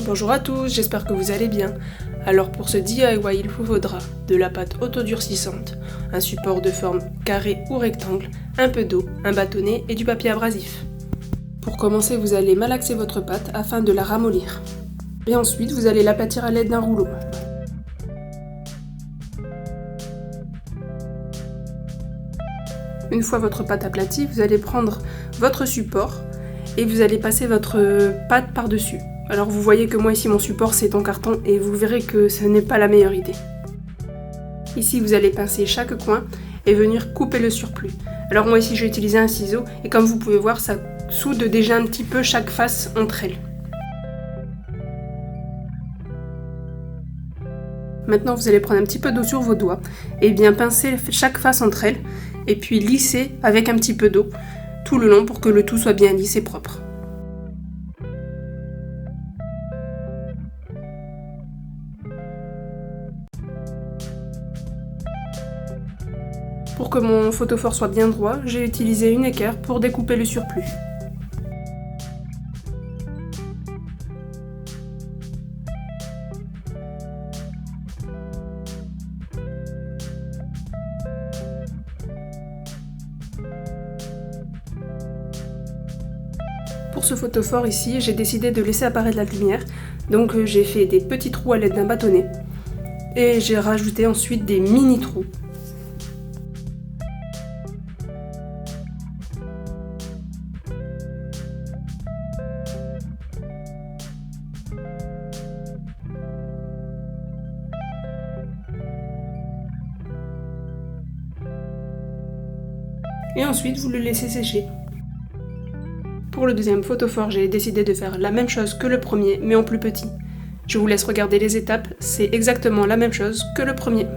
Bonjour à tous, j'espère que vous allez bien. Alors pour ce DIY, il vous faudra de la pâte autodurcissante, un support de forme carré ou rectangle, un peu d'eau, un bâtonnet et du papier abrasif. Pour commencer, vous allez malaxer votre pâte afin de la ramollir. Et ensuite, vous allez l'aplatir à l'aide d'un rouleau. Une fois votre pâte aplatie, vous allez prendre votre support et vous allez passer votre pâte par-dessus. Alors vous voyez que moi ici mon support c'est en carton et vous verrez que ce n'est pas la meilleure idée. Ici vous allez pincer chaque coin et venir couper le surplus. Alors moi ici j'ai utilisé un ciseau et comme vous pouvez voir ça soude déjà un petit peu chaque face entre elles. Maintenant vous allez prendre un petit peu d'eau sur vos doigts et bien pincer chaque face entre elles et puis lisser avec un petit peu d'eau tout le long pour que le tout soit bien lisse et propre. Pour que mon photophore soit bien droit, j'ai utilisé une équerre pour découper le surplus. Pour ce photophore ici, j'ai décidé de laisser apparaître la lumière, donc j'ai fait des petits trous à l'aide d'un bâtonnet et j'ai rajouté ensuite des mini trous. Et ensuite vous le laissez sécher. Pour le deuxième photophore, j'ai décidé de faire la même chose que le premier, mais en plus petit. Je vous laisse regarder les étapes, c'est exactement la même chose que le premier.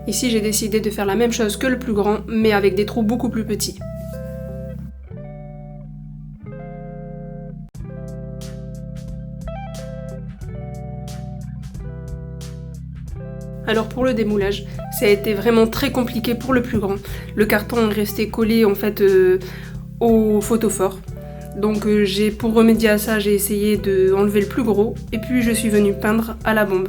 Ici, j'ai décidé de faire la même chose que le plus grand, mais avec des trous beaucoup plus petits. Alors pour le démoulage, ça a été vraiment très compliqué pour le plus grand. Le carton est resté collé en fait au photophore. Donc pour remédier à ça, j'ai essayé d'enlever le plus gros et puis je suis venue peindre à la bombe.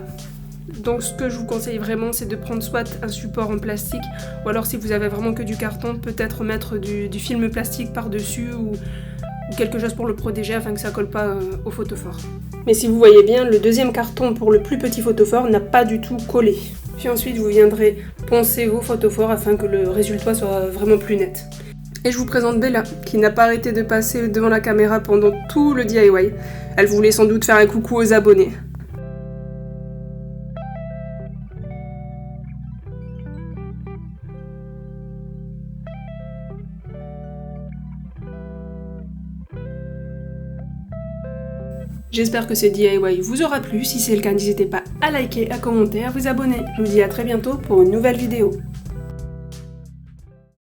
Donc ce que je vous conseille vraiment, c'est de prendre soit un support en plastique, ou alors si vous avez vraiment que du carton, peut-être mettre du film plastique par-dessus ou quelque chose pour le protéger afin que ça colle pas au photophore. Mais si vous voyez bien, le deuxième carton pour le plus petit photophore n'a pas du tout collé. Puis ensuite, vous viendrez poncer vos photophores afin que le résultat soit vraiment plus net. Et je vous présente Bella, qui n'a pas arrêté de passer devant la caméra pendant tout le DIY. Elle voulait sans doute faire un coucou aux abonnés. J'espère que ce DIY vous aura plu. Si c'est le cas, n'hésitez pas à liker, à commenter, à vous abonner. Je vous dis à très bientôt pour une nouvelle vidéo.